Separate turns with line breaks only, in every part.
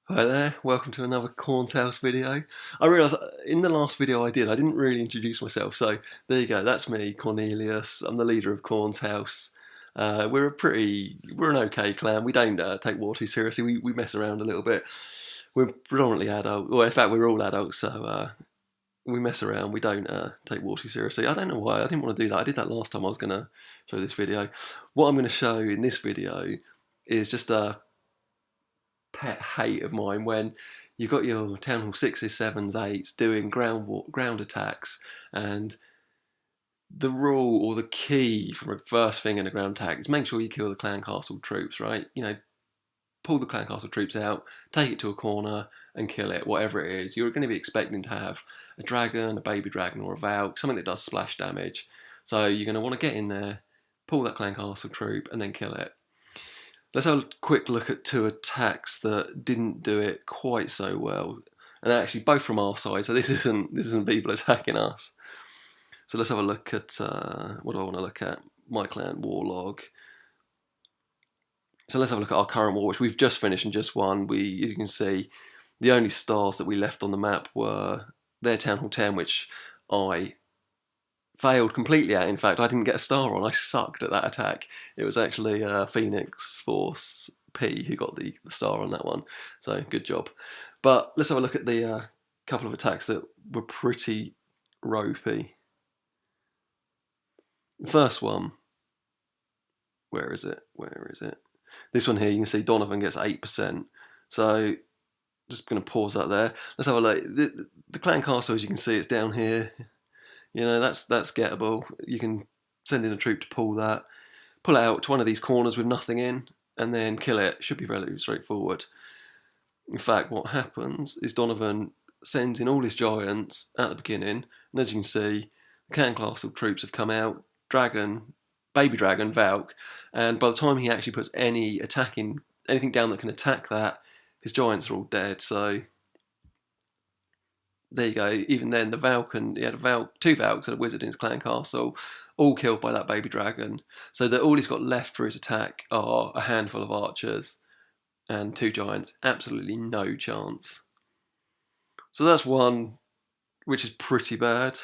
Hi there, welcome to another CornsHouse video. I realised in the last video I didn't really introduce myself, so there you go, that's me, Cornelius. I'm the leader of CornsHouse. We're an okay clan. We don't take war too seriously, we mess around a little bit. We're predominantly adult, well in fact we're all adults, so we mess around, we don't take war too seriously. I don't know why, I didn't want to do that. I did that last time I was going to show this video. What I'm going to show in this video is just a pet hate of mine when you've got your Town Hall 6s, 7s, 8s doing ground attacks, and the rule or the key from a first thing in a ground attack is make sure you kill the clan castle troops, right? You know, pull the clan castle troops out, take it to a corner and kill it, whatever it is. You're going to be expecting to have a dragon, a baby dragon or a Valk, something that does splash damage. So you're going to want to get in there, pull that clan castle troop and then kill it. Let's have a quick look at two attacks that didn't do it quite so well, and actually both from our side. So this isn't people attacking us. So let's have a look at what do I want to look at? My clan war log. So let's have a look at our current war, which we've just finished and just won. As you can see, the only stars that we left on the map were their Town Hall 10, which I failed completely at. In fact, I didn't get a star on. I sucked at that attack. It was actually Phoenix Force P who got the star on that one. So good job. But let's have a look at the couple of attacks that were pretty ropey. The first one. Where is it? Where is it? This one here, you can see Donovan gets 8%. So just going to pause that there. Let's have a look. The clan castle, as you can see, it's down here. You know, that's gettable. You can send in a troop to pull that, pull it out to one of these corners with nothing in, and then kill it. Should be relatively straightforward. In fact, what happens is Donovan sends in all his giants at the beginning, and as you can see, the clan castle troops have come out, dragon, baby dragon, Valk, and by the time he actually puts anything down that can attack that, his giants are all dead, so there you go. Even then, the Valk, he had two Valks and a wizard in his clan castle, all killed by that baby dragon. So that all he's got left for his attack are a handful of archers and two giants. Absolutely no chance. So that's one which is pretty bad.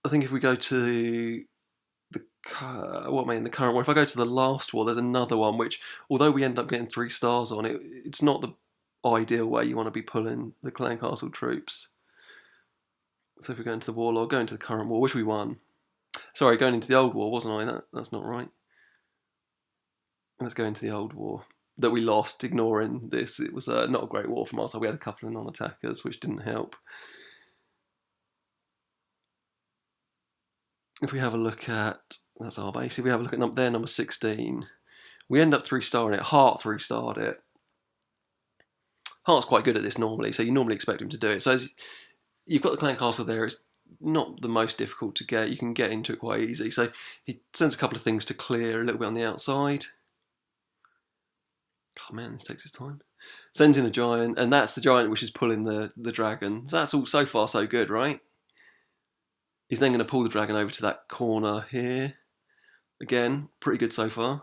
I think if we go to the current war, if I go to the last war, there's another one which, although we end up getting 3 stars on it, it's not the ideal way you want to be pulling the clan castle troops. So if we go into the war log, go into the current war, which we won. Sorry, going into the old war, wasn't I? That's not right. Let's go into the old war that we lost, ignoring this. It was not a great war from our side. We had a couple of non-attackers, which didn't help. If we have a look at, that's our base, if we have a look at their number 16, we end up 3-starring it. Hart 3-starred it. Hart's quite good at this normally, so you normally expect him to do it. So you've got the clan castle there. It's not the most difficult to get. You can get into it quite easy. So he sends a couple of things to clear a little bit on the outside. Oh man, this takes his time. Sends in a giant, and that's the giant which is pulling the dragon. So that's all so far so good, right? He's then going to pull the dragon over to that corner here. Again, pretty good so far.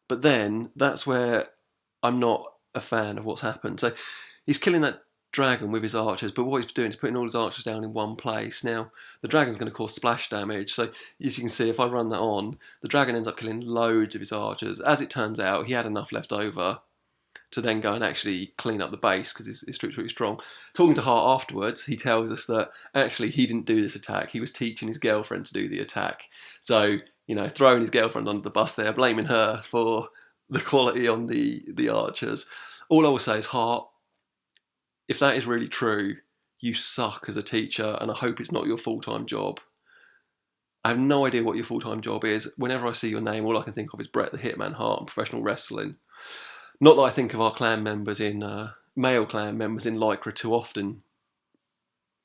But then that's where I'm not a fan of what's happened. So he's killing that dragon with his archers, but what he's doing is putting all his archers down in one place. Now, the dragon's going to cause splash damage, so as you can see, if I run that on, the dragon ends up killing loads of his archers. As it turns out, he had enough left over to then go and actually clean up the base, because his troops were really strong. Talking to Hart afterwards, he tells us that actually he didn't do this attack, he was teaching his girlfriend to do the attack. So, you know, throwing his girlfriend under the bus there, blaming her for the quality on the archers. All I will say is, Hart, if that is really true, you suck as a teacher, and I hope it's not your full-time job. I have no idea what your full-time job is. Whenever I see your name, all I can think of is Bret the Hitman Hart and professional wrestling. Not that I think of our clan members male clan members in Lycra too often.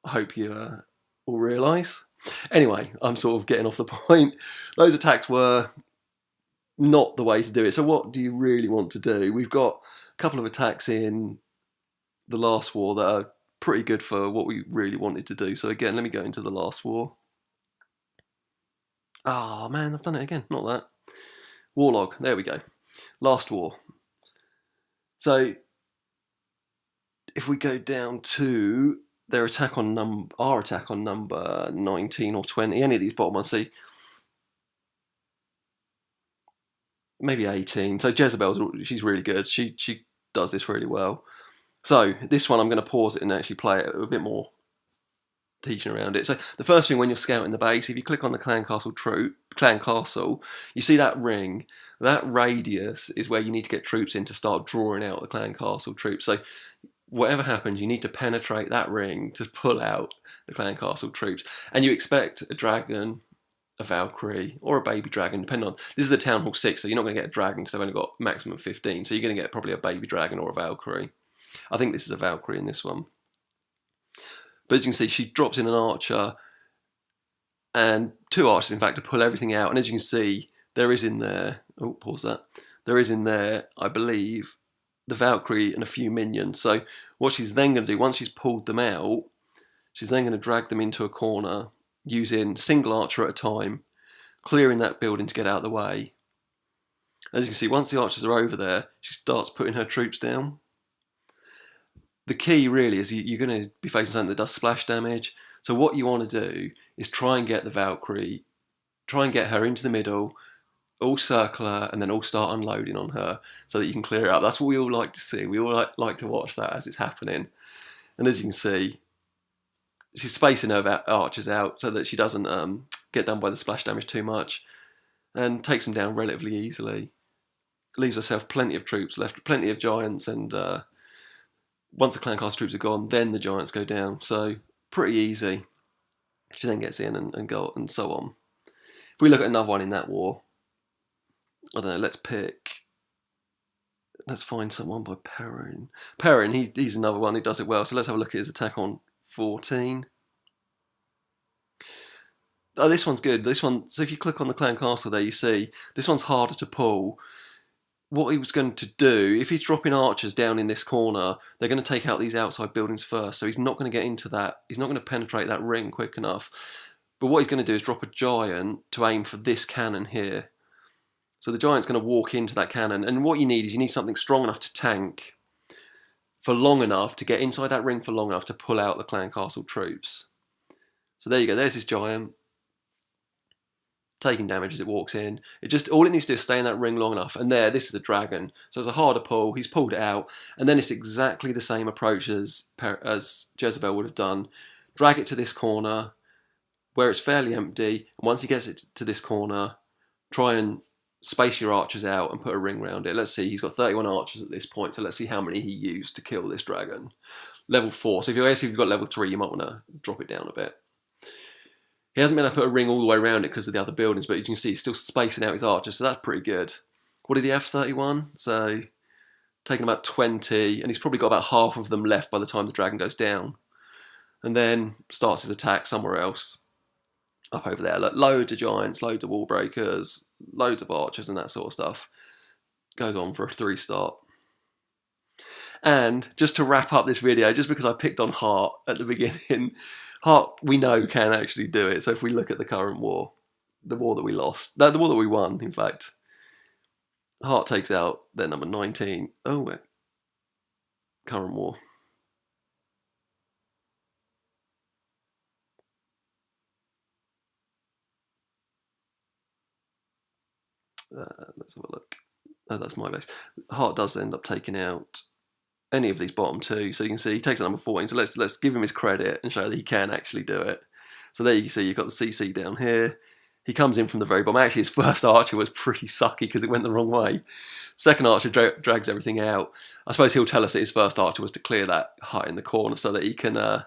I hope you all realise. Anyway, I'm sort of getting off the point. Those attacks were not the way to do it. So what do you really want to do? We've got a couple of attacks in the last war that are pretty good for what we really wanted to do. So again, let me go into the last war. Oh man, I've done it again. Not that. Warlog, there we go. Last war. So if we go down to our attack on number 19 or 20, any of these bottom ones, see, maybe 18. So Jezebel, she's really good. She does this really well. So this one I'm going to pause it and actually play it a bit more, teaching around it. So the first thing when you're scouting the base, if you click on the clan castle, you see that ring. That radius is where you need to get troops in to start drawing out the clan castle troops. So whatever happens, you need to penetrate that ring to pull out the clan castle troops. And you expect a dragon, a Valkyrie, or a baby dragon, depending on... This is a Town Hall 6, so you're not going to get a dragon because they've only got maximum 15. So you're going to get probably a baby dragon or a Valkyrie. I think this is a Valkyrie in this one. But as you can see, she drops in an archer and 2 archers, in fact, to pull everything out. And as you can see, there is in there... Oh, pause that. There is in there, I believe, the Valkyrie and a few minions. So what she's then going to do, once she's pulled them out, she's then going to drag them into a corner using single archer at a time, clearing that building to get out of the way. As you can see, once the archers are over there, she starts putting her troops down. The key really is you're going to be facing something that does splash damage. So what you want to do is try and get the Valkyrie, try and get her into the middle, all circle her, and then all start unloading on her so that you can clear it up. That's what we all like to see. We all like to watch that as it's happening. And as you can see, she's spacing her archers out so that she doesn't get done by the splash damage too much, and takes them down relatively easily. Leaves herself plenty of troops left, plenty of giants, and once the clan castle troops are gone, then the giants go down. So pretty easy. She then gets in and go and so on. If we look at another one in that war, I don't know, let's find someone by Perrin. Perrin, he's another one who does it well. So let's have a look at his attack on 14. Oh, this one's good. This one, so if you click on the clan castle there, you see this one's harder to pull. What he was going to do, if he's dropping archers down in this corner, they're going to take out these outside buildings first. So he's not going to get into that. He's not going to penetrate that ring quick enough. But what he's going to do is drop a giant to aim for this cannon here. So the giant's going to walk into that cannon. And what you need is you need something strong enough to tank for long enough to get inside that ring for long enough to pull out the clan castle troops. So there you go. There's this giant taking damage as it walks in. All it needs to do is stay in that ring long enough. And there, this is a dragon. So it's a harder pull. He's pulled it out. And then it's exactly the same approach as Jezebel would have done. Drag it to this corner where it's fairly empty. And once he gets it to this corner, try and space your archers out and put a ring around it. Let's see, he's got 31 archers at this point, so let's see how many he used to kill this dragon. Level 4, so if you've got level 3, you might want to drop it down a bit. He hasn't been able to put a ring all the way around it because of the other buildings, but you can see he's still spacing out his archers, so that's pretty good. What did he have, 31? So, taking about 20, and he's probably got about half of them left by the time the dragon goes down. And then starts his attack somewhere else. Up over there, loads of giants, loads of wall breakers, loads of archers and that sort of stuff. Goes on for a 3-star. And just to wrap up this video, just because I picked on Hart at the beginning, Hart we know can actually do it. So if we look at the current war, the war that we lost, the war that we won, in fact, Hart takes out their number 19. Oh, wait. Current war. Let's have a look. Oh, that's my base. Hart does end up taking out any of these bottom 2. So you can see he takes out number 14. So let's give him his credit and show that he can actually do it. So there you can see you've got the CC down here. He comes in from the very bottom. Actually, his first archer was pretty sucky because it went the wrong way. Second archer drags everything out. I suppose he'll tell us that his first archer was to clear that hut in the corner so that he can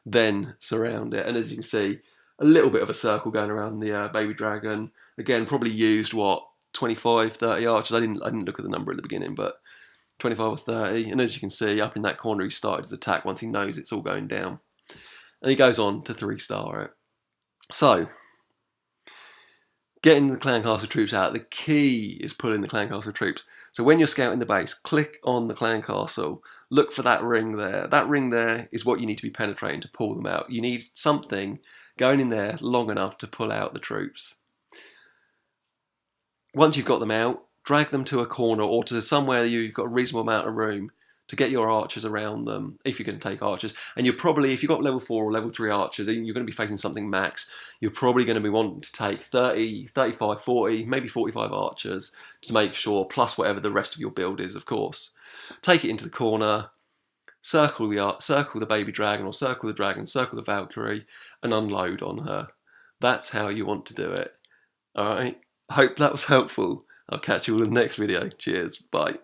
then surround it. And as you can see, a little bit of a circle going around the baby dragon. Again, probably used, 25, 30 archers. I didn't look at the number at the beginning, but 25 or 30. And as you can see, up in that corner, he started his attack once he knows it's all going down. And he goes on to 3-star it. So, getting the clan castle troops out, the key is pulling the clan castle troops. So when you're scouting the base, click on the clan castle, look for that ring there. That ring there is what you need to be penetrating to pull them out. You need something going in there long enough to pull out the troops. Once you've got them out, drag them to a corner or to somewhere you've got a reasonable amount of room to get your archers around them, if you're going to take archers. And you're probably, if you've got level 4 or level 3 archers, you're going to be facing something max, you're probably going to be wanting to take 30, 35, 40, maybe 45 archers to make sure, plus whatever the rest of your build is, of course. Take it into the corner, circle the baby dragon, or circle the dragon, circle the Valkyrie, and unload on her. That's how you want to do it. Alright, I hope that was helpful. I'll catch you all in the next video. Cheers, bye.